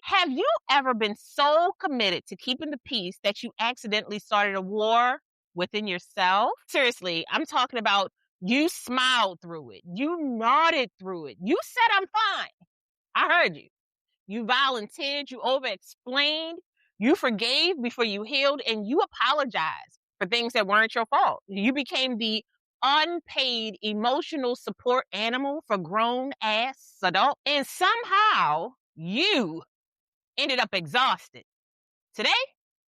Have you ever been so committed to keeping the peace that you accidentally started a war within yourself? Seriously, I'm talking about you smiled through it. You nodded through it. You said, I'm fine. I heard you. You volunteered. You over-explained. You forgave before you healed, and you apologized for things that weren't your fault. You became the unpaid emotional support animal for grown-ass adults, and somehow you ended up exhausted. Today,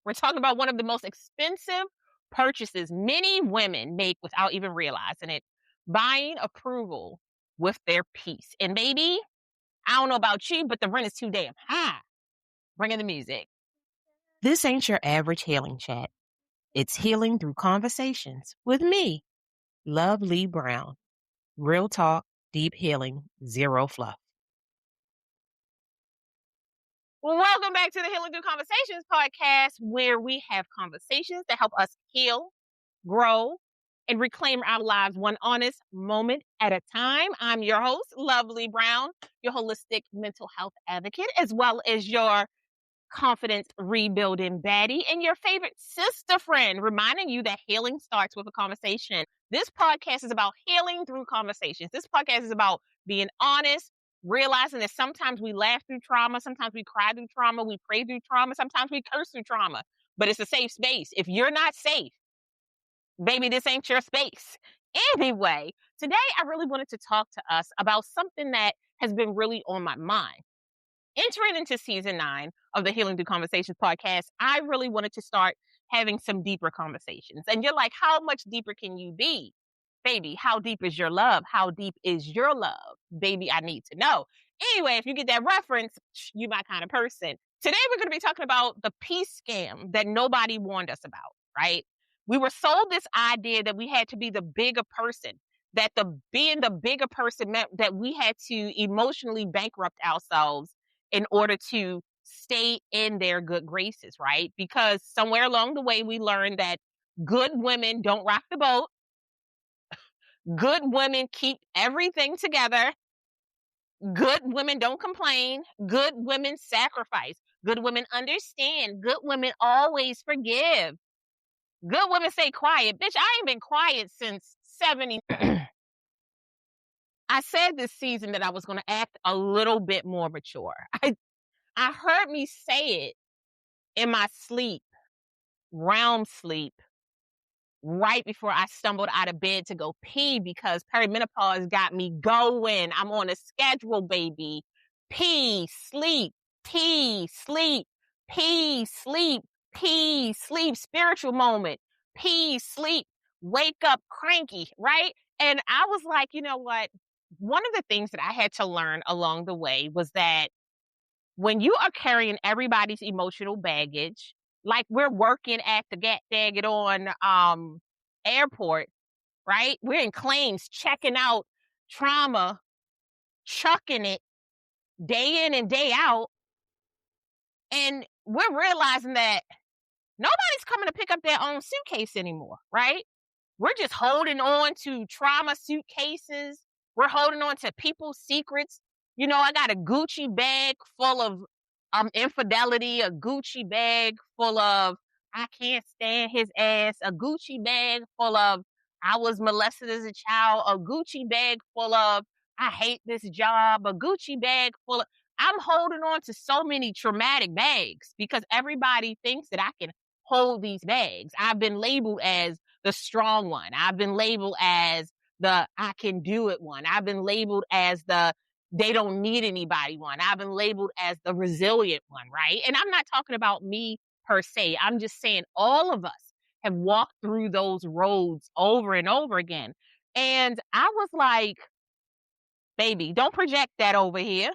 we're talking about one of the most expensive purchases many women make without even realizing it, buying approval with their peace. And baby, I don't know about you, but the rent is too damn high. Bring in the music. This ain't your average healing chat. It's healing through conversations with me, Loveli Brown. Real talk, deep healing, zero fluff. Welcome back to the Healing Through Conversations podcast, where we have conversations that help us heal, grow, and reclaim our lives one honest moment at a time. I'm your host, Loveli Brown, your holistic mental health advocate, as well as your confidence rebuilding baddie and your favorite sister friend, reminding you that healing starts with a conversation. This podcast is about healing through conversations. This podcast is about being honest, realizing that sometimes we laugh through trauma, sometimes we cry through trauma, we pray through trauma, sometimes we curse through trauma, but it's a safe space. If you're not safe, baby, this ain't your space. Anyway, today I really wanted to talk to us about something that has been really on my mind. Entering into season 9 of the Healing Through Conversations podcast, I really wanted to start having some deeper conversations. And you're like, how much deeper can you be? Baby, how deep is your love? How deep is your love? Baby, I need to know. Anyway, if you get that reference, you my kind of person. Today, we're going to be talking about the peace scam that nobody warned us about, right? We were sold this idea that we had to be the bigger person, that being the bigger person meant that we had to emotionally bankrupt ourselves in order to stay in their good graces, right? Because somewhere along the way, we learned that good women don't rock the boat. Good women keep everything together. Good women don't complain. Good women sacrifice. Good women understand. Good women always forgive. Good women stay quiet. Bitch, I ain't been quiet since 70. I said this season that I was going to act a little bit more mature. I heard me say it in my sleep, realm sleep, right before I stumbled out of bed to go pee because perimenopause got me going. I'm on a schedule, baby. Pee, sleep, pee, sleep, pee, sleep, pee, sleep, spiritual moment, pee, sleep, wake up cranky, right? And I was like, you know what? One of the things that I had to learn along the way was that when you are carrying everybody's emotional baggage, like we're working at the daggett on airport, right? We're in claims, checking out trauma, chucking it day in and day out. And we're realizing that nobody's coming to pick up their own suitcase anymore, right? We're just holding on to trauma suitcases. We're holding on to people's secrets. You know, I got a Gucci bag full of infidelity, a Gucci bag full of I can't stand his ass, a Gucci bag full of I was molested as a child, a Gucci bag full of I hate this job, a Gucci bag full of I'm holding on to so many traumatic bags because everybody thinks that I can hold these bags. I've been labeled as the strong one. I've been labeled as the I can do it one. I've been labeled as the they don't need anybody one. I've been labeled as the resilient one, right? And I'm not talking about me per se. I'm just saying all of us have walked through those roads over and over again. And I was like, baby, don't project that over here.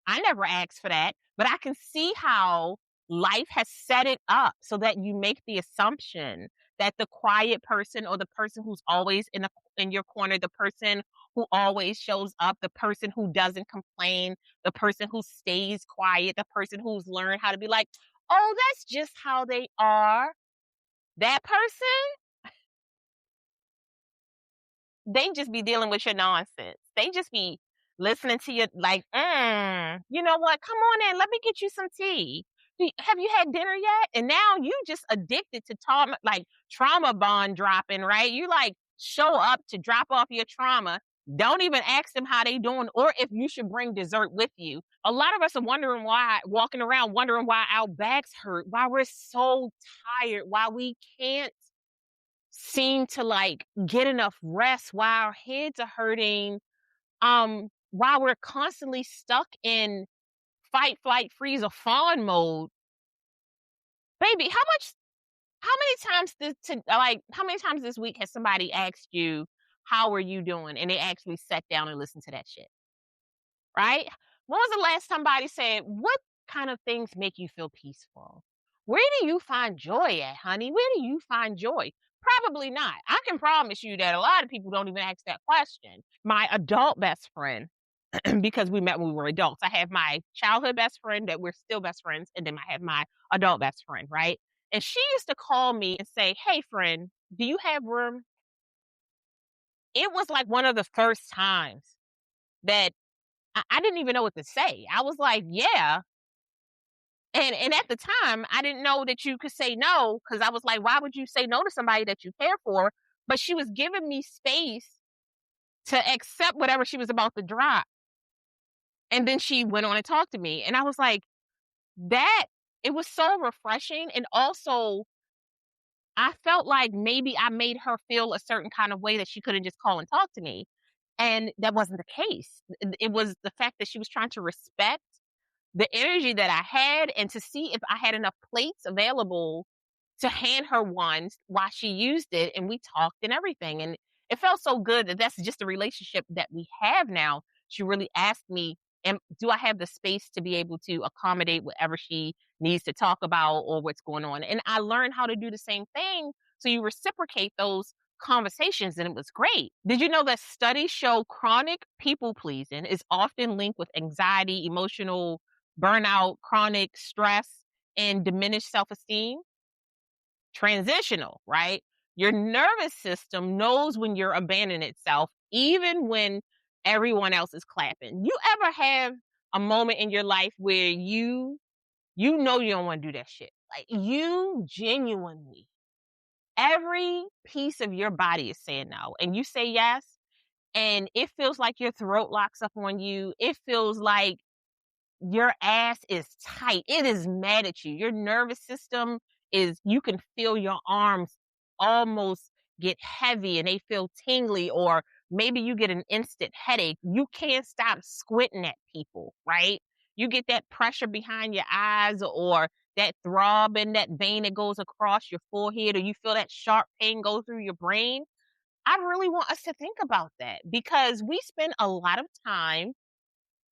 I never asked for that, but I can see how life has set it up so that you make the assumption that the quiet person or the person who's always in your corner, the person who always shows up, the person who doesn't complain, the person who stays quiet, the person who's learned how to be like, oh, that's just how they are. That person, they just be dealing with your nonsense. They just be listening to you like, You know what? Come on in. Let me get you some tea. Have you had dinner yet? And now you just addicted to trauma bond dropping, right? You like show up to drop off your trauma. Don't even ask them how they doing or if you should bring dessert with you. A lot of us are walking around wondering why our backs hurt, why we're so tired, why we can't seem to like get enough rest, why our heads are hurting, why we're constantly stuck in fight, flight, freeze, or fawn mode. Baby, how many times this week has somebody asked you, how are you doing? And they actually sat down and listened to that shit, right? When was the last time somebody said, what kind of things make you feel peaceful? Where do you find joy at, honey? Where do you find joy? Probably not. I can promise you that a lot of people don't even ask that question. My adult best friend, because we met when we were adults, I have my childhood best friend that we're still best friends, and then I have my adult best friend, right? And she used to call me and say, hey, friend, do you have room? It was like one of the first times that I didn't even know what to say. I was like, yeah. And at the time, I didn't know that you could say no, because I was like, why would you say no to somebody that you care for? But she was giving me space to accept whatever she was about to drop. And then she went on and talked to me. And I was like, it was so refreshing. And also, I felt like maybe I made her feel a certain kind of way that she couldn't just call and talk to me. And that wasn't the case. It was the fact that she was trying to respect the energy that I had and to see if I had enough plates available to hand her one while she used it. And we talked and everything. And it felt so good that that's just the relationship that we have now. She really asked me, do I have the space to be able to accommodate whatever she needs to talk about or what's going on? And I learned how to do the same thing. So you reciprocate those conversations, and it was great. Did you know that studies show chronic people pleasing is often linked with anxiety, emotional burnout, chronic stress, and diminished self-esteem? Transitional, right? Your nervous system knows when you're abandoning itself, even when everyone else is clapping. You ever have a moment in your life where you know you don't want to do that shit? Like you genuinely, every piece of your body is saying no, and you say yes, and it feels like your throat locks up on you. It feels like your ass is tight. It is mad at you. Your nervous system you can feel your arms almost get heavy and they feel tingly, or maybe you get an instant headache. You can't stop squinting at people, right? You get that pressure behind your eyes or that throb in that vein that goes across your forehead, or you feel that sharp pain go through your brain. I really want us to think about that because we spend a lot of time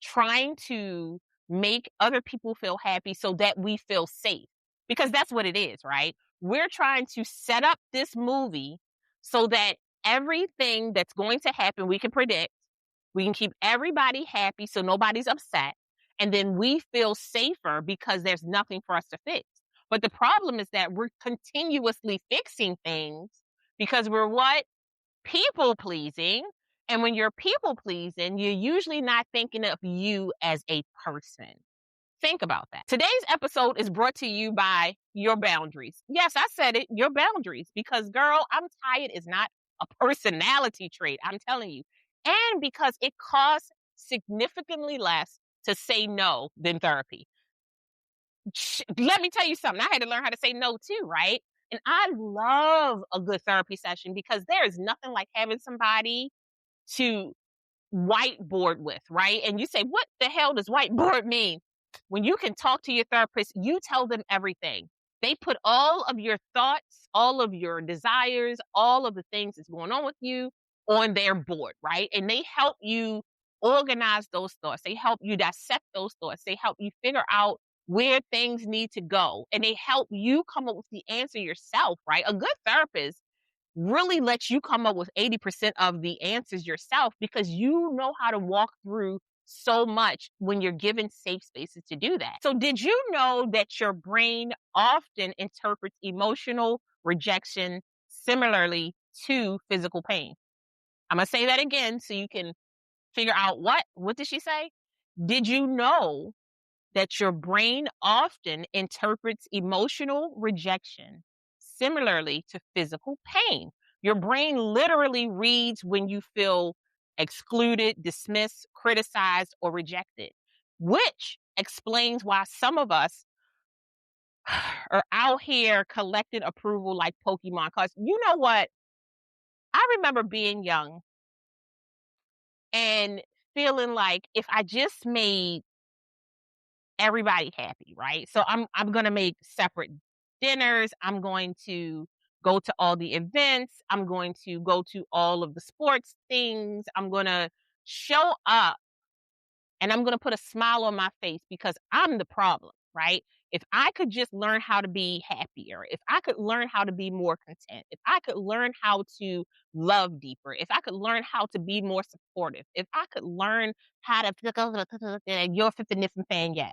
trying to make other people feel happy so that we feel safe. Because that's what it is, right? We're trying to set up this movie so that everything that's going to happen, we can predict. We can keep everybody happy so nobody's upset. And then we feel safer because there's nothing for us to fix. But the problem is that we're continuously fixing things because we're what? People pleasing. And when you're people pleasing, you're usually not thinking of you as a person. Think about that. Today's episode is brought to you by your boundaries. Yes, I said it, your boundaries, because girl, I'm tired is not a personality trait. I'm telling you. And because it costs significantly less to say no than therapy. Let me tell you something. I had to learn how to say no too, right? And I love a good therapy session because there is nothing like having somebody to whiteboard with, right? And you say, what the hell does whiteboard mean? When you can talk to your therapist, you tell them everything. They put all of your thoughts, all of your desires, all of the things that's going on with you on their board, right? And they help you organize those thoughts. They help you dissect those thoughts. They help you figure out where things need to go. And they help you come up with the answer yourself, right? A good therapist really lets you come up with 80% of the answers yourself because you know how to walk through so much when you're given safe spaces to do that. So did you know that your brain often interprets emotional rejection similarly to physical pain? I'm going to say that again so you can figure out what did she say? Did you know that your brain often interprets emotional rejection similarly to physical pain? Your brain literally reads when you feel excluded, dismissed, criticized, or rejected, which explains why some of us are out here collecting approval like Pokemon cards. You know what? I remember being young and feeling like if I just made everybody happy, right? So I'm gonna make separate dinners. I'm going to go to all the events. I'm going to go to all of the sports things. I'm gonna show up and I'm gonna put a smile on my face because I'm the problem, right? If I could just learn how to be happier, if I could learn how to be more content, if I could learn how to love deeper, if I could learn how to be more supportive, if I could learn how to you're flipping fan yet.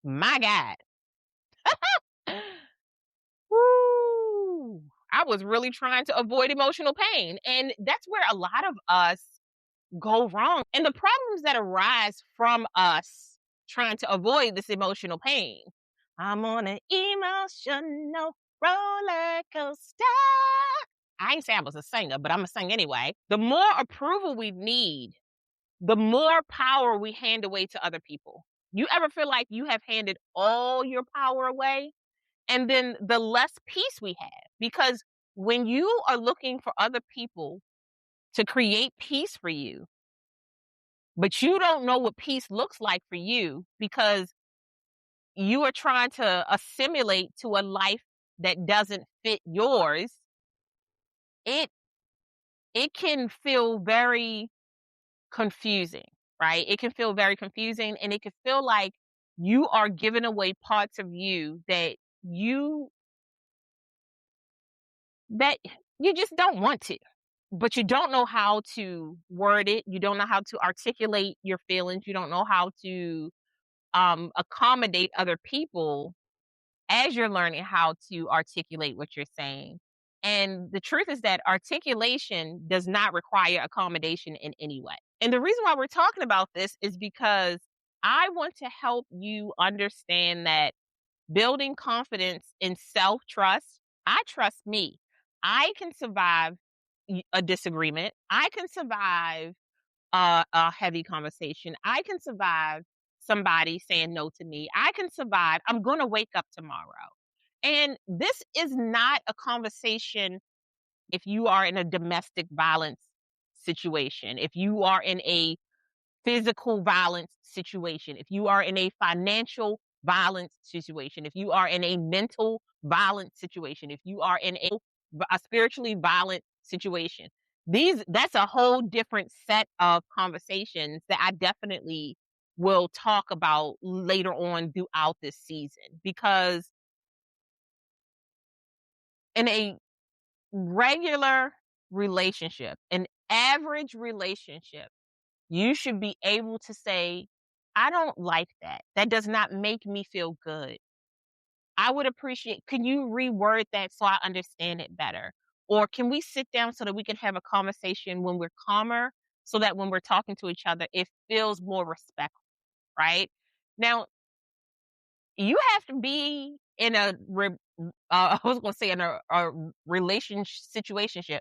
My God. Woo. I was really trying to avoid emotional pain. And that's where a lot of us go wrong. And the problems that arise from us trying to avoid this emotional pain. I'm on an emotional roller coaster. I ain't say I was a singer, but I'm a sing anyway. The more approval we need, the more power we hand away to other people. You ever feel like you have handed all your power away? And then the less peace we have. Because when you are looking for other people to create peace for you, but you don't know what peace looks like for you because you are trying to assimilate to a life that doesn't fit yours, it it can feel very confusing, right? It can feel very confusing and it can feel like you are giving away parts of you you that you just don't want to, but you don't know how to word it. You don't know how to articulate your feelings. You don't know how to accommodate other people as you're learning how to articulate what you're saying. And the truth is that articulation does not require accommodation in any way. And the reason why we're talking about this is because I want to help you understand that building confidence in self trust, I trust me. I can survive a disagreement. I can survive a heavy conversation. I can survive somebody saying no to me. I can survive. I'm going to wake up tomorrow. And this is not a conversation if you are in a domestic violence situation, if you are in a physical violence situation, if you are in a financial violence situation, if you are in a mental violence situation, if you are in a spiritually violent situation. That's a whole different set of conversations that I definitely will talk about later on throughout this season because in a regular relationship, an average relationship, you should be able to say, I don't like that. That does not make me feel good. I would appreciate, can you reword that so I understand it better? Or can we sit down so that we can have a conversation when we're calmer so that when we're talking to each other, it feels more respectful, right? Now, you have to be in I was going to say in a relationship situationship.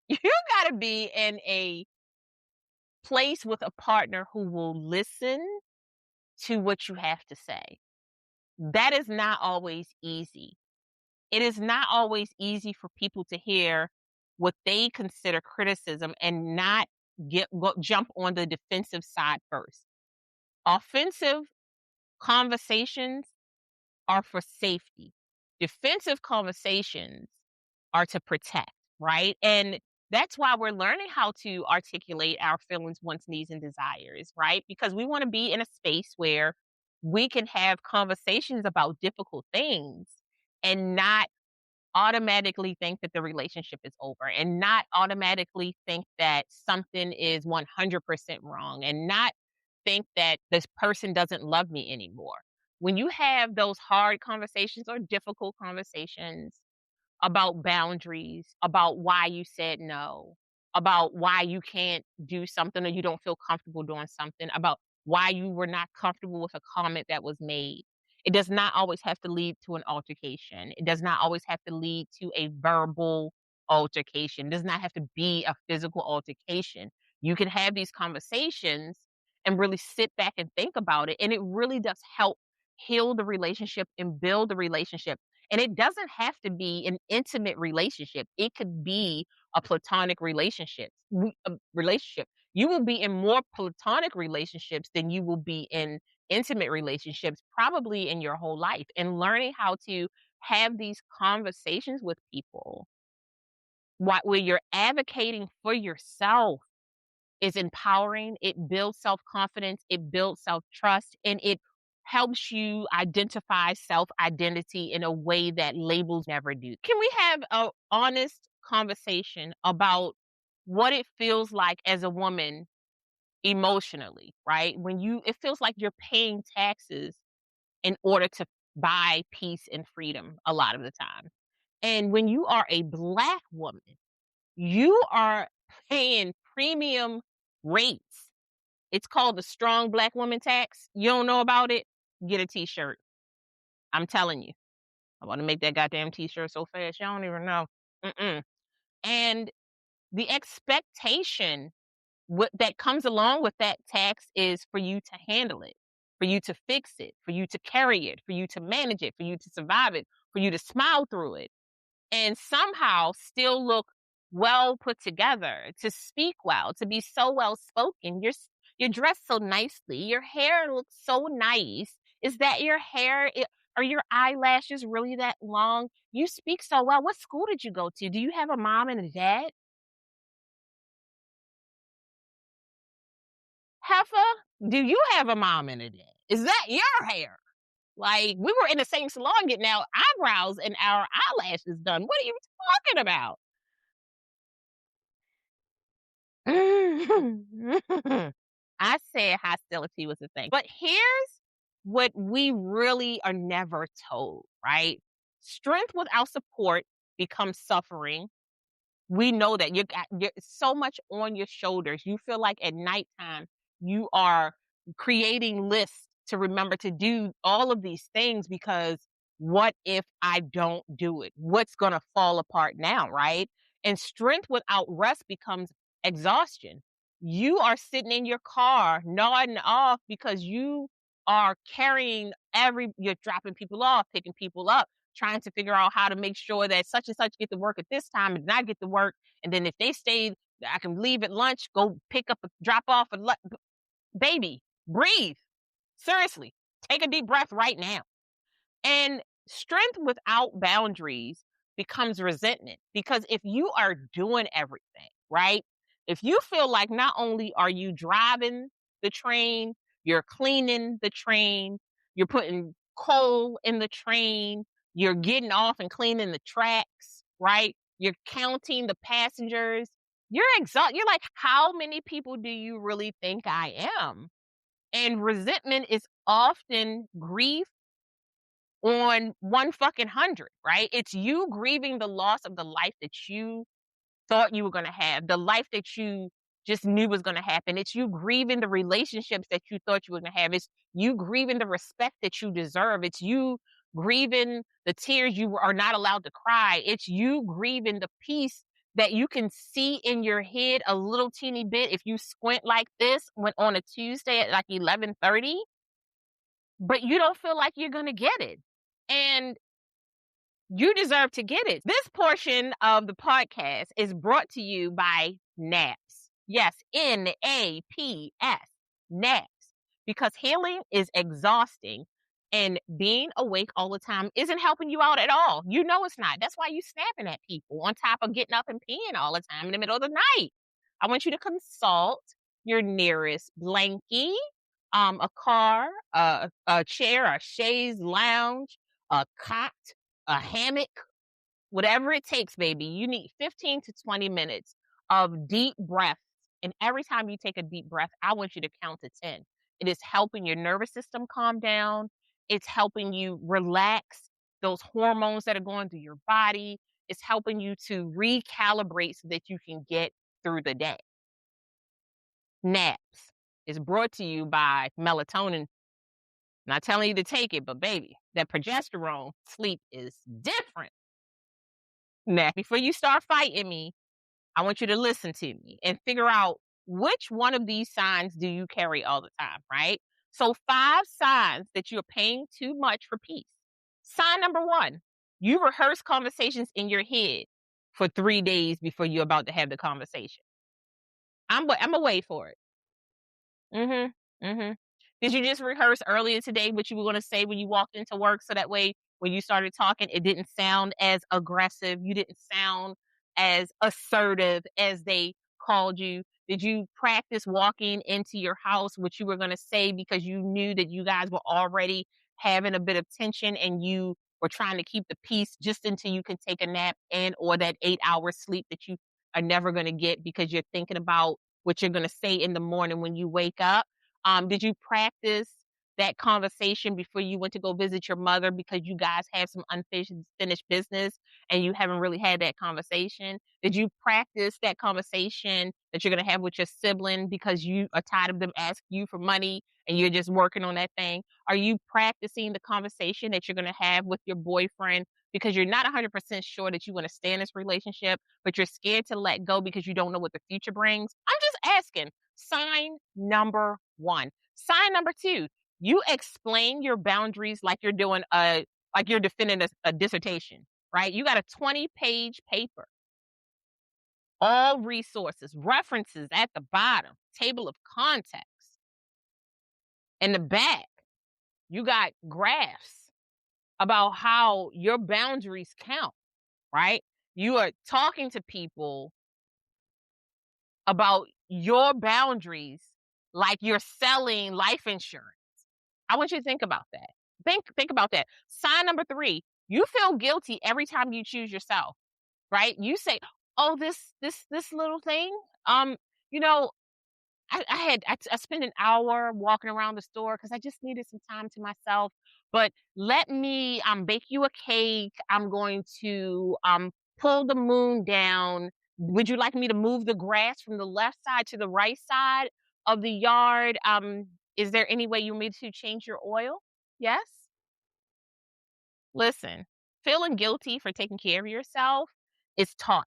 You got to be in a place with a partner who will listen to what you have to say. That is not always easy. It is not always easy for people to hear what they consider criticism and not jump on the defensive side first. Offensive conversations are for safety. Defensive conversations are to protect, right? And that's why we're learning how to articulate our feelings, wants, needs, and desires, right? Because we want to be in a space where we can have conversations about difficult things and not automatically think that the relationship is over and not automatically think that something is 100% wrong and not think that this person doesn't love me anymore. When you have those hard conversations or difficult conversations about boundaries, about why you said no, about why you can't do something or you don't feel comfortable doing something, about why you were not comfortable with a comment that was made. It does not always have to lead to an altercation. It does not always have to lead to a verbal altercation. It does not have to be a physical altercation. You can have these conversations and really sit back and think about it. And it really does help heal the relationship and build the relationship. And it doesn't have to be an intimate relationship. It could be a platonic relationship. You will be in more platonic relationships than you will be in intimate relationships, probably in your whole life. And learning how to have these conversations with people where you're advocating for yourself is empowering. It builds self confidence, it builds self trust, and it helps you identify self identity in a way that labels never do. Can we have an honest conversation about what it feels like as a woman emotionally, right? It feels like you're paying taxes in order to buy peace and freedom a lot of the time. And when you are a Black woman, you are paying premium rates. It's called the strong Black woman tax. You don't know about it? Get a t-shirt. I'm telling you. I want to make that goddamn t-shirt so fast. You don't even know. Mm-mm. And the expectation that comes along with that tax is for you to handle it, for you to fix it, for you to carry it, for you to manage it, for you to survive it, for you to smile through it, and somehow still look well put together, to speak well, to be so well spoken. You're dressed so nicely. Your hair looks so nice. Is that your hair? Are your eyelashes really that long? You speak so well. What school did you go to? Do you have a mom and a dad? Heifer, do you have a mom and a dad? Is that your hair? Like, we were in the same salon getting our eyebrows and our eyelashes done. What are you talking about? I said hostility was a thing. But here's what we really are never told, right? Strength without support becomes suffering. We know that you're so much on your shoulders. You feel like at nighttime you are creating lists to remember to do all of these things because what if I don't do it? What's going to fall apart now, right? And strength without rest becomes exhaustion. You are sitting in your car nodding off because you are you're dropping people off, picking people up, trying to figure out how to make sure that such and such get to work at this time and not get to work. And then if they stay, I can leave at lunch, go pick up, drop off a baby, breathe. Seriously, take a deep breath right now. And strength without boundaries becomes resentment because if you are doing everything, right? If you feel like not only are you driving the train, you're cleaning the train, you're putting coal in the train, you're getting off and cleaning the tracks, right? You're counting the passengers. You're exhausted. You're like, how many people do you really think I am? And resentment is often grief on one fucking hundred, right? It's you grieving the loss of the life that you thought you were going to have, the life that you just knew was going to happen. It's you grieving the relationships that you thought you were going to have. It's you grieving the respect that you deserve. It's you grieving the tears you are not allowed to cry. It's you grieving the peace that you can see in your head a little teeny bit if you squint like this when on a Tuesday at like 11:30, but you don't feel like you're going to get it. And you deserve to get it. This portion of the podcast is brought to you by NAPS. Yes, NAPS, NAPS. Because healing is exhausting and being awake all the time isn't helping you out at all. You know it's not. That's why you snapping at people on top of getting up and peeing all the time in the middle of the night. I want you to consult your nearest blankie, a car, a chair, a chaise lounge, a cot, a hammock, whatever it takes, baby. You need 15 to 20 minutes of deep breaths. And every time you take a deep breath, I want you to count to 10. It is helping your nervous system calm down. It's helping you relax those hormones that are going through your body. It's helping you to recalibrate so that you can get through the day. Naps. is brought to you by melatonin. Not telling you to take it, but baby, that progesterone sleep is different. Now, before you start fighting me, I want you to listen to me and figure out which one of these signs do you carry all the time, right? So, 5 signs that you're paying too much for peace. Sign number 1, you rehearse conversations in your head for 3 days before you're about to have the conversation. I'm away for it. Mhm. Mhm. Did you just rehearse earlier today what you were gonna say when you walked into work so that way when you started talking, it didn't sound as aggressive, you didn't sound as assertive as they called you? Did you practice walking into your house what you were gonna say because you knew that you guys were already having a bit of tension and you were trying to keep the peace just until you can take a nap and or that 8-hour sleep that you are never gonna get because you're thinking about what you're going to say in the morning when you wake up. Did you practice that conversation before you went to go visit your mother because you guys have some unfinished business and you haven't really had that conversation? Did you practice that conversation that you're going to have with your sibling because you are tired of them asking you for money and you're just working on that thing? Are you practicing the conversation that you're going to have with your boyfriend because you're not 100% sure that you want to stay in this relationship, but you're scared to let go because you don't know what the future brings? I'm just asking. Sign number 1. Sign number 2, you explain your boundaries like you're doing like you're defending a dissertation, right? You got a 20-page paper, all resources, references at the bottom, table of contents. In the back, you got graphs about how your boundaries count, right? You are talking to people about your boundaries like you're selling life insurance. I want you to think about that. Think about that. Sign number 3, you feel guilty every time you choose yourself, right? You say, "Oh, this little thing, um, you know, I spent an hour walking around the store because I just needed some time to myself. But let me bake you a cake. I'm going to pull the moon down. Would you like me to move the grass from the left side to the right side of the yard? Is there any way you want me to change your oil? Yes. Listen, feeling guilty for taking care of yourself is taught,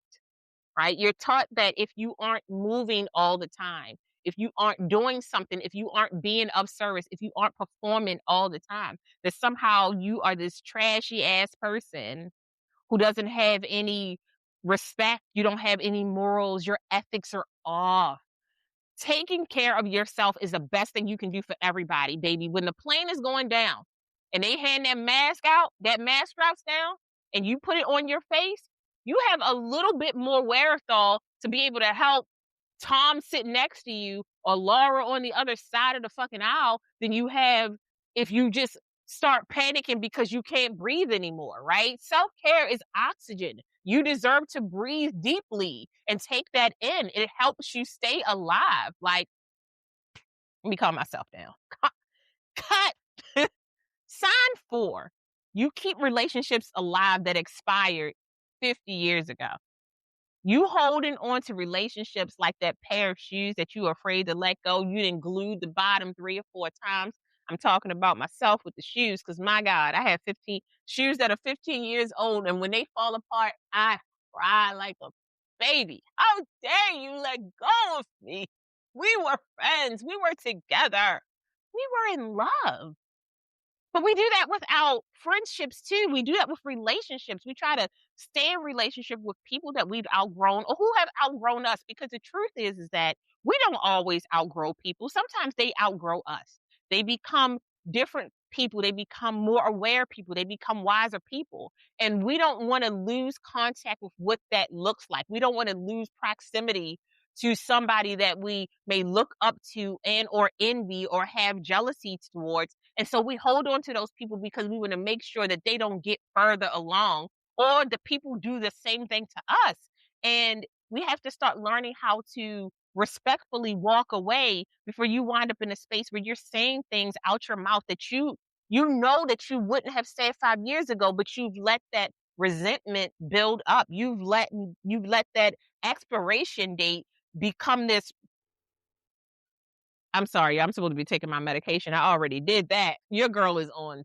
right? You're taught that if you aren't moving all the time, if you aren't doing something, if you aren't being of service, if you aren't performing all the time, that somehow you are this trashy ass person who doesn't have any respect, you don't have any morals, your ethics are off. Taking care of yourself is the best thing you can do for everybody, baby. When the plane is going down and they hand that mask out, that mask drops down, and you put it on your face, you have a little bit more wherewithal to be able to help Tom sitting next to you or Laura on the other side of the fucking aisle than you have if you just start panicking because you can't breathe anymore, right? Self care is oxygen. You deserve to breathe deeply and take that in. It helps you stay alive. Like, let me calm myself down. Cut. Sign 4, you keep relationships alive that expired 50 years ago. You holding on to relationships like that pair of shoes that you are afraid to let go. You didn't glue the bottom 3 or 4 times. I'm talking about myself with the shoes because my God, I have 15 shoes that are 15 years old. And when they fall apart, I cry like a baby. How dare you let go of me? We were friends. We were together. We were in love. But we do that with our friendships too. We do that with relationships. We try to stay in relationship with people that we've outgrown or who have outgrown us because the truth is that we don't always outgrow people. Sometimes they outgrow us. They become different people. They become more aware people. They become wiser people. And we don't want to lose contact with what that looks like. We don't want to lose proximity to somebody that we may look up to and or envy or have jealousy towards, and so we hold on to those people because we want to make sure that they don't get further along or the people do the same thing to us. And we have to start learning how to respectfully walk away before you wind up in a space where you're saying things out your mouth that you know that you wouldn't have said 5 years ago, but you've let that resentment build up. You've let that expiration date become this I'm sorry, I'm supposed to be taking my medication. I already did that. Your girl is on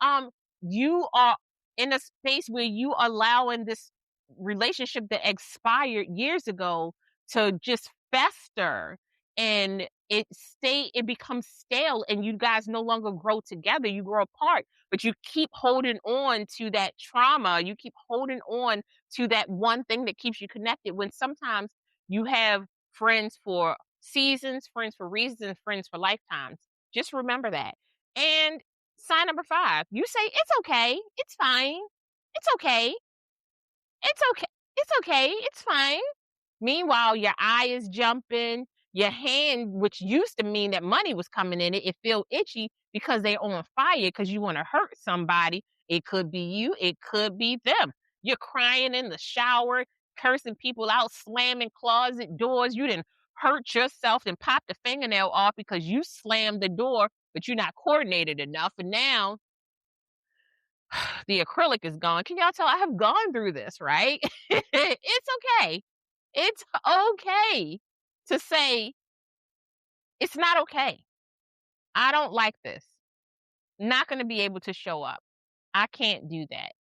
time. You are in a space where you allowing this relationship that expired years ago to just fester, and it becomes stale, and you guys no longer grow together. You grow apart, but you keep holding on to that trauma. You keep holding on to that one thing that keeps you connected, when sometimes you have friends for seasons, friends for reasons, friends for lifetimes. Just remember that. And sign number 5, you say, "It's okay. It's fine. It's okay. It's okay. It's okay. It's fine." Meanwhile, your eye is jumping, your hand, which used to mean that money was coming in it feel itchy because they're on fire because you want to hurt somebody. It could be you, it could be them. You're crying in the shower, cursing people out, slamming closet doors. You didn't hurt yourself and pop the fingernail off because you slammed the door, but you're not coordinated enough. And now the acrylic is gone. Can y'all tell I have gone through this, right? It's okay. It's okay to say, it's not okay. I don't like this. Not going to be able to show up. I can't do that.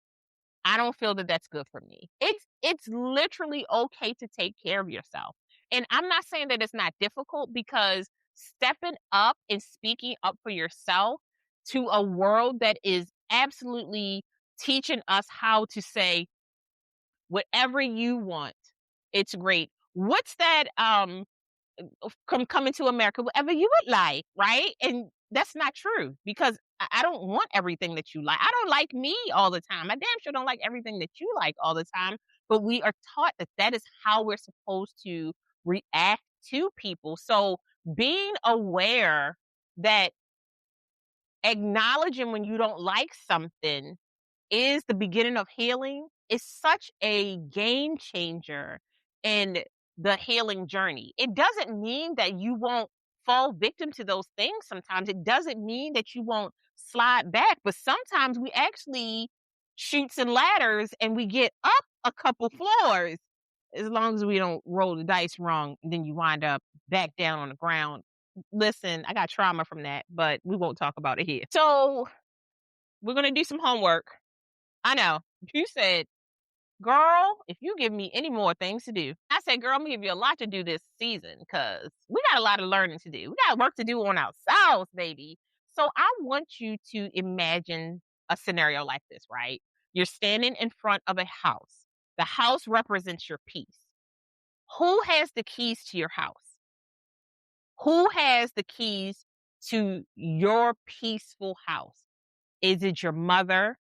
I don't feel that that's good for me. It's literally okay to take care of yourself. And I'm not saying that it's not difficult, because stepping up and speaking up for yourself to a world that is absolutely teaching us how to say whatever you want, it's great. What's that coming to America, whatever you would like, right? And that's not true, because I don't want everything that you like. I don't like me all the time. I damn sure don't like everything that you like all the time. But we are taught that that is how we're supposed to react to people. So being aware that acknowledging when you don't like something is the beginning of healing is such a game changer in the healing journey. It doesn't mean that you won't fall victim to those things sometimes. It doesn't mean that you won't slide back, but sometimes we actually shoots and ladders and we get up a couple floors, as long as we don't roll the dice wrong, then you wind up back down on the ground. Listen, I got trauma from that, but we won't talk about it here. So we're going to do some homework. I know. You said, "Girl, if you give me any more things to do." I said, "Girl, I'm going to give you a lot to do this season, because we got a lot of learning to do. We got work to do on ourselves, baby." So I want you to imagine a scenario like this, right? You're standing in front of a house. The house represents your peace. Who has the keys to your house? Who has the keys to your peaceful house? Is it your mother?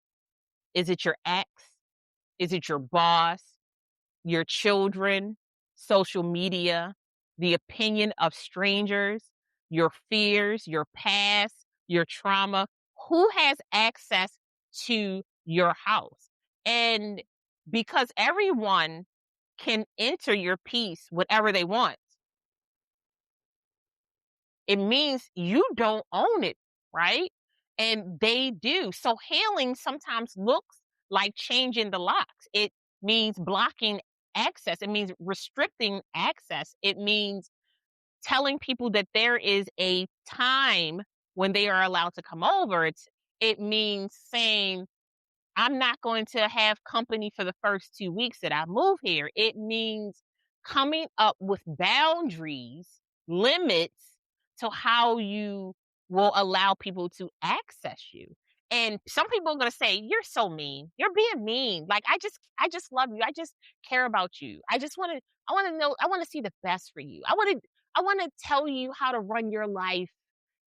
Is it your ex? Is it your boss, your children, social media, the opinion of strangers, your fears, your past, your trauma? Who has access to your house? And because everyone can enter your peace whatever they want, it means you don't own it, right? And they do. So healing sometimes looks like changing the locks. It means blocking access. It means restricting access. It means telling people that there is a time when they are allowed to come over. It means saying, "I'm not going to have company for the first 2 weeks that I move here." It means coming up with boundaries, limits to how you will allow people to access you. And some people are going to say, "You're so mean. You're being mean. Like, I just love you. I just care about you. I want to know, I want to see the best for you. I want to tell you how to run your life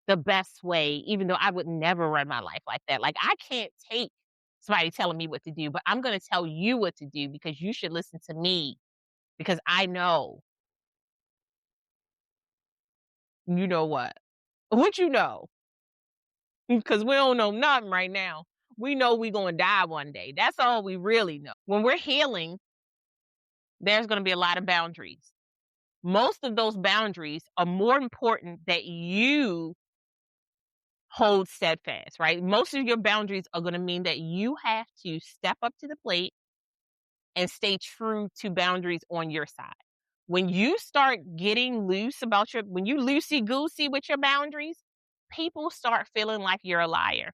the best way, even though I would never run my life like that. Like, I can't take somebody telling me what to do, but I'm going to tell you what to do because you should listen to me, because I know." You know what? What you know? Because we don't know nothing right now. We know we going to die one day. That's all we really know. When we're healing, there's going to be a lot of boundaries. Most of those boundaries are more important that you hold steadfast, right? Most of your boundaries are going to mean that you have to step up to the plate and stay true to boundaries on your side. When you start getting loose about when you loosey goosey with your boundaries, people start feeling like you're a liar.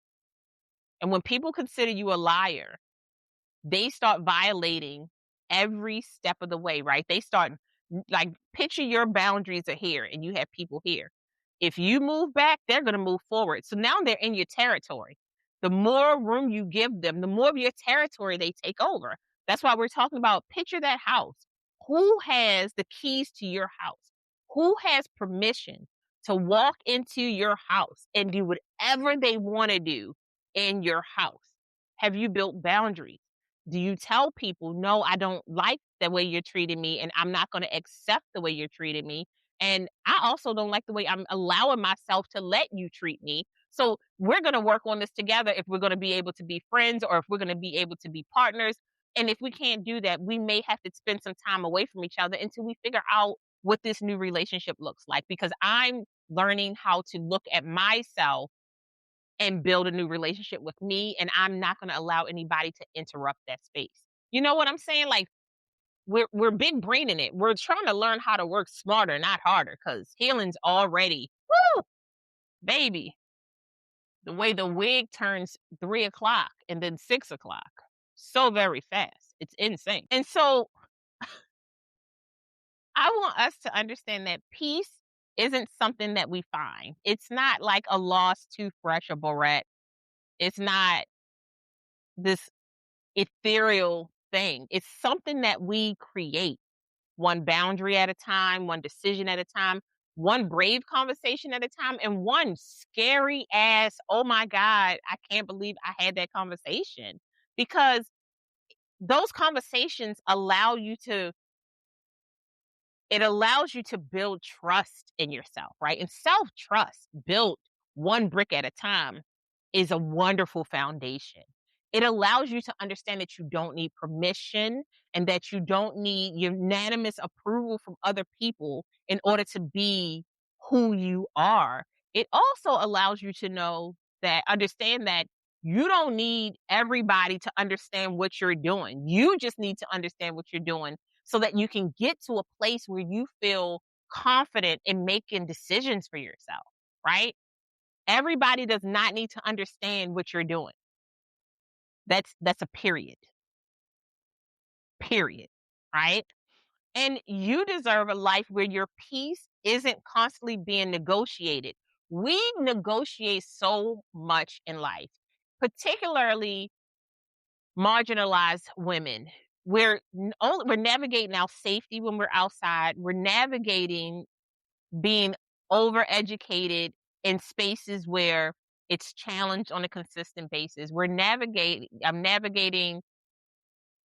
And when people consider you a liar, they start violating every step of the way, right? They start like picture your boundaries are here and you have people here. If you move back, they're going to move forward. So now they're in your territory. The more room you give them, the more of your territory they take over. That's why we're talking about picture that house. Who has the keys to your house? Who has permission to walk into your house and do whatever they want to do in your house? Have you built boundaries? Do you tell people, no, I don't like the way you're treating me, and I'm not going to accept the way you're treating me? And I also don't like the way I'm allowing myself to let you treat me. So we're going to work on this together if we're going to be able to be friends or if we're going to be able to be partners. And if we can't do that, we may have to spend some time away from each other until we figure out what this new relationship looks like. Because I'm learning how to look at myself and build a new relationship with me, and I'm not going to allow anybody to interrupt that space. You know what I'm saying? Like we're big braining it. We're trying to learn how to work smarter, not harder, because healing's already woo, baby. The way the wig turns 3 o'clock and then 6 o'clock, so very fast. It's insane. And so I want us to understand that peace isn't something that we find. It's not like a lost toothbrush or barrette. It's not this ethereal thing. It's something that we create one boundary at a time, one decision at a time, one brave conversation at a time, and one scary ass, oh my God, I can't believe I had that conversation. Because those conversations it allows you to build trust in yourself, right? And self-trust built one brick at a time is a wonderful foundation. It allows you to understand that you don't need permission and that you don't need unanimous approval from other people in order to be who you are. It also allows you to understand that you don't need everybody to understand what you're doing. You just need to understand what you're doing so that you can get to a place where you feel confident in making decisions for yourself, right? Everybody does not need to understand what you're doing. That's a period. Period. Right? And you deserve a life where your peace isn't constantly being negotiated. We negotiate so much in life, particularly marginalized women. We're navigating our safety when we're outside. We're navigating being overeducated in spaces where it's challenged on a consistent basis. I'm navigating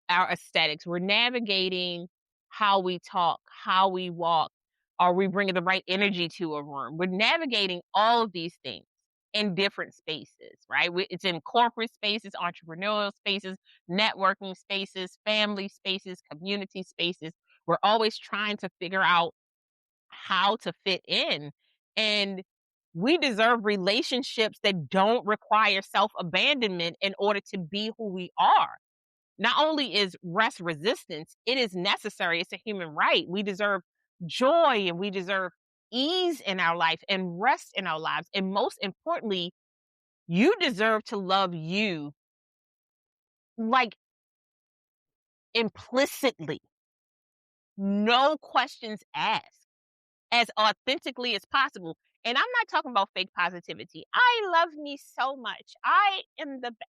our aesthetics. We're navigating how we talk, how we walk. Are we bringing the right energy to a room? We're navigating all of these things in different spaces, right? It's in corporate spaces, entrepreneurial spaces, networking spaces, family spaces, community spaces. We're always trying to figure out how to fit in. And we deserve relationships that don't require self-abandonment in order to be who we are. Not only is rest resistance, it is necessary. It's a human right. We deserve joy and we deserve ease in our life and rest in our lives. And most importantly, you deserve to love you like implicitly, no questions asked, as authentically as possible. And I'm not talking about fake positivity. I love me so much. I am the best.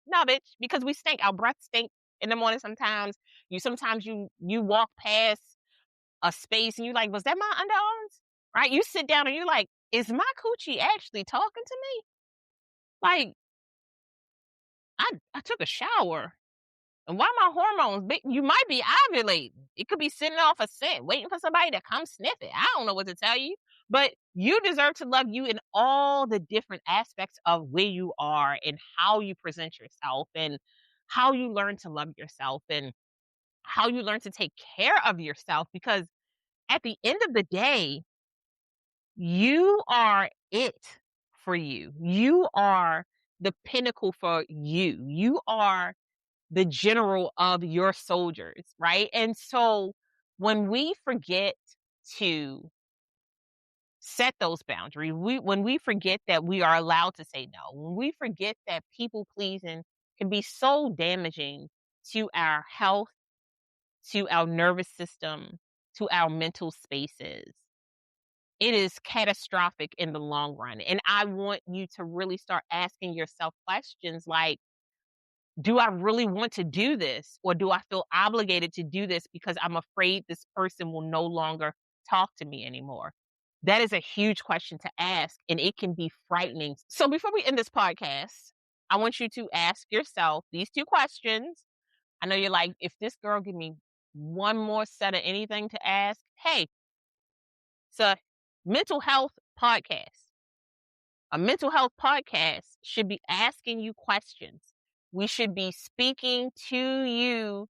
No, bitch, because we stink. Our breath stink in the morning sometimes. Sometimes you walk past a space and you're like, was that my underarms? Right? You sit down and you're like, is my coochie actually talking to me? Like, I took a shower. And why my hormones? You might be ovulating. It could be sitting off a scent, waiting for somebody to come sniff it. I don't know what to tell you. But you deserve to love you in all the different aspects of where you are and how you present yourself and how you learn to love yourself and how you learn to take care of yourself. Because at the end of the day, you are it for you. You are the pinnacle for you. You are the general of your soldiers, right? And so when we forget to set those boundaries, when we forget that we are allowed to say no, when we forget that people pleasing can be so damaging to our health, to our nervous system, to our mental spaces, it is catastrophic in the long run. And I want you to really start asking yourself questions like, do I really want to do this? Or do I feel obligated to do this because I'm afraid this person will no longer talk to me anymore? That is a huge question to ask, and it can be frightening. So before we end this podcast, I want you to ask yourself these two questions. I know you're like, if this girl give me one more set of anything to ask, hey, it's a mental health podcast. A mental health podcast should be asking you questions. We should be speaking to you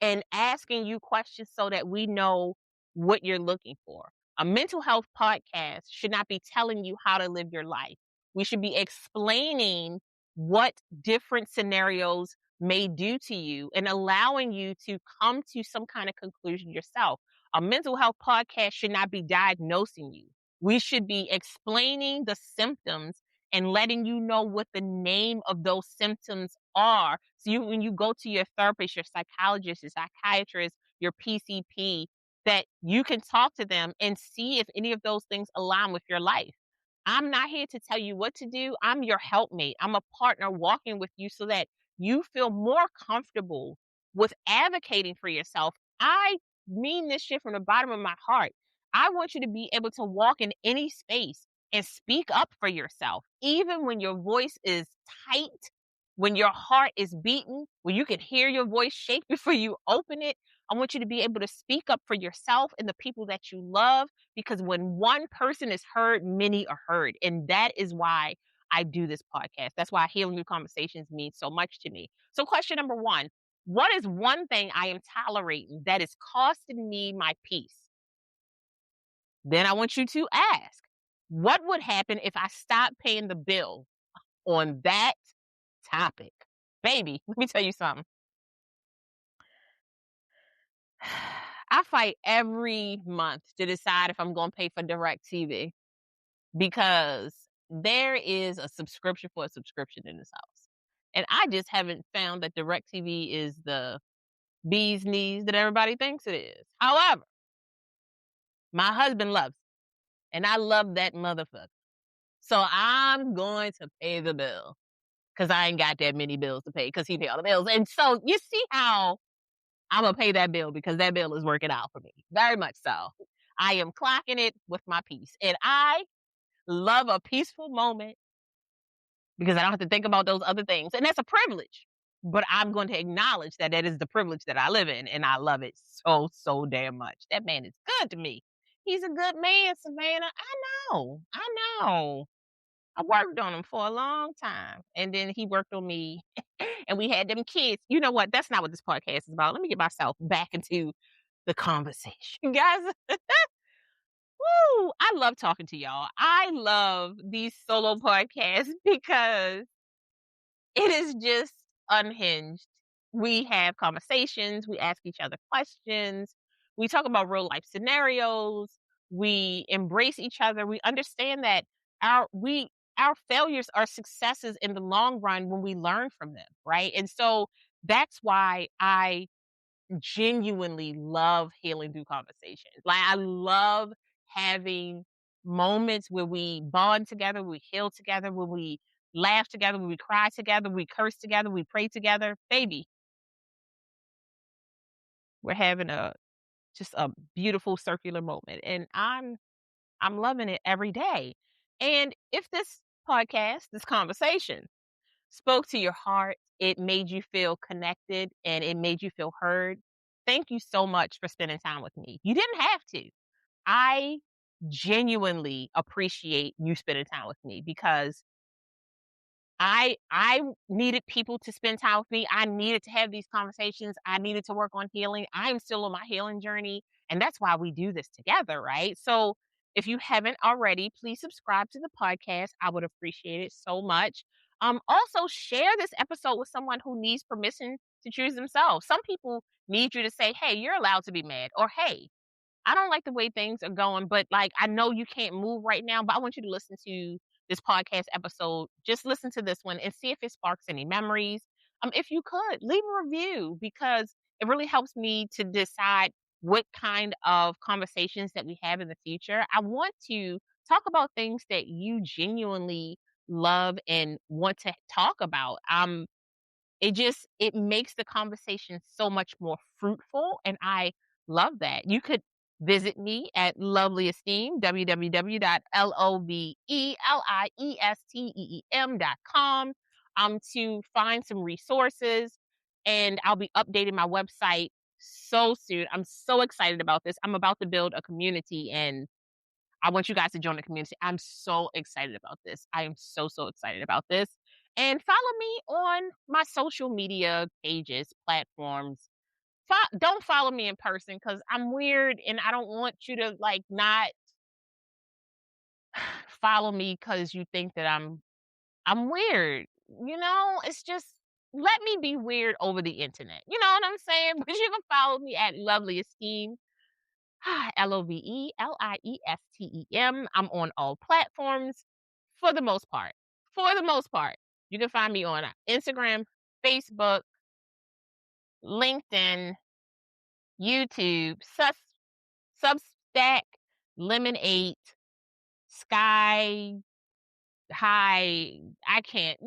and asking you questions so that we know what you're looking for. A mental health podcast should not be telling you how to live your life. We should be explaining what different scenarios may do to you and allowing you to come to some kind of conclusion yourself. A mental health podcast should not be diagnosing you. We should be explaining the symptoms and letting you know what the name of those symptoms are. So when you go to your therapist, your psychologist, your psychiatrist, your PCP, that you can talk to them and see if any of those things align with your life. I'm not here to tell you what to do. I'm your helpmate. I'm a partner walking with you so that you feel more comfortable with advocating for yourself. I mean this shit from the bottom of my heart. I want you to be able to walk in any space and speak up for yourself, even when your voice is tight, when your heart is beating, when you can hear your voice shake before you open it. I want you to be able to speak up for yourself and the people that you love, because when one person is heard, many are heard. And that is why I do this podcast. That's why Healing Through Conversations means so much to me. So question number one, what is one thing I am tolerating that is costing me my peace? Then I want you to ask, what would happen if I stopped paying the bill on that topic? Baby, let me tell you something. I fight every month to decide if I'm going to pay for DirecTV because there is a subscription for a subscription in this house. And I just haven't found that DirecTV is the bee's knees that everybody thinks it is. However, my husband loves it, and I love that motherfucker. So I'm going to pay the bill because I ain't got that many bills to pay because he pay all the bills. And so you see how I'm going to pay that bill because that bill is working out for me. Very much so. I am clocking it with my peace. And I love a peaceful moment because I don't have to think about those other things. And that's a privilege. But I'm going to acknowledge that that is the privilege that I live in. And I love it so, so damn much. That man is good to me. He's a good man, Savannah. I know. I worked on him for a long time. And then he worked on me. And we had them kids. You know what? That's not what this podcast is about. Let me get myself back into the conversation. Guys, woo, I love talking to y'all. I love these solo podcasts because it is just unhinged. We have conversations, we ask each other questions, we talk about real life scenarios, we embrace each other. We understand that our failures are successes in the long run when we learn from them, right? And so that's why I genuinely love healing through conversations. Like I love having moments where we bond together, we heal together, where we laugh together, we cry together, we curse together, we pray together. Baby, we're having a just a beautiful circular moment. And I'm loving it every day. And if this podcast, this conversation spoke to your heart, it made you feel connected and it made you feel heard, thank you so much for spending time with me. You didn't have to. I genuinely appreciate you spending time with me because I needed people to spend time with me. I needed to have these conversations. I needed to work on healing. I am still on my healing journey, and that's why we do this together, right? So if you haven't already, please subscribe to the podcast. I would appreciate it so much. Also share this episode with someone who needs permission to choose themselves. Some people need you to say, hey, you're allowed to be mad, or hey, I don't like the way things are going, but like, I know you can't move right now, but I want you to listen to this podcast episode. Just listen to this one and see if it sparks any memories. If you could leave a review, because it really helps me to decide what kind of conversations that we have in the future. I want to talk about things that you genuinely love and want to talk about. It makes the conversation so much more fruitful, and I love that. You could visit me at Lovely Esteem, www.loveliesteem.com, to find some resources, and I'll be updating my website so soon. I'm so excited about this. I'm about to build a community, and I want you guys to join the community. I'm so excited about this. I am so, so excited about this. And follow me on my social media pages, platforms. Don't follow me in person, because I'm weird and I don't want you to like not follow me because you think that I'm weird. It's just, let me be weird over the internet. You know what I'm saying? But you can follow me at Lovely Esteem. Loveliestem. I'm on all platforms for the most part. For the most part. You can find me on Instagram, Facebook, LinkedIn, YouTube, Substack, Lemonade, Sky High. I can't,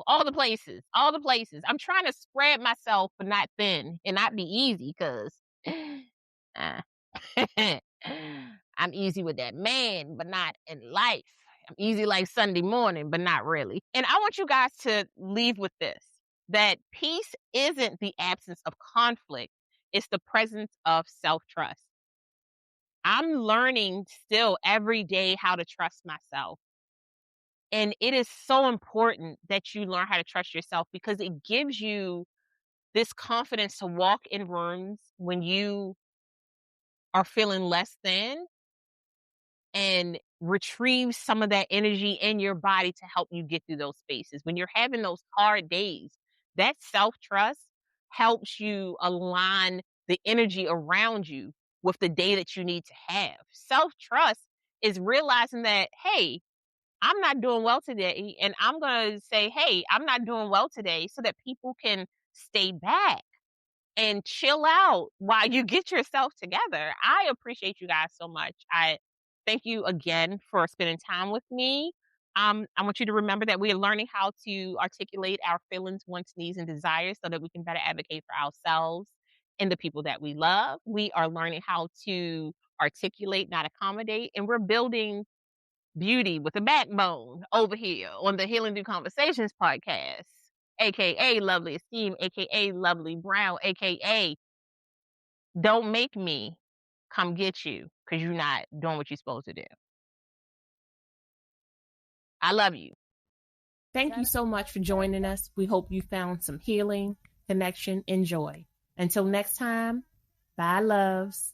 all the places. All the places. I'm trying to spread myself, but not thin, and not be easy, because I'm easy with that man, but not in life. I'm easy like Sunday morning, but not really. And I want you guys to leave with this, that peace isn't the absence of conflict. It's the presence of self-trust. I'm learning still every day how to trust myself. And it is so important that you learn how to trust yourself, because it gives you this confidence to walk in rooms when you are feeling less than, and retrieve some of that energy in your body to help you get through those spaces. When you're having those hard days, that self-trust helps you align the energy around you with the day that you need to have. Self-trust is realizing that, hey, I'm not doing well today, and I'm going to say, hey, I'm not doing well today, so that people can stay back and chill out while you get yourself together. I appreciate you guys so much. I thank you again for spending time with me. I want you to remember that we are learning how to articulate our feelings, wants, needs, and desires, so that we can better advocate for ourselves and the people that we love. We are learning how to articulate, not accommodate, and we're building beauty with a backbone over here on the Healing Through Conversations podcast, aka Lovely Esteem, aka Loveli Brown, aka don't make me come get you because you're not doing what you're supposed to do. I love you. Thank you so much for joining us. We hope you found some healing, connection, and joy. Until next time, bye, loves.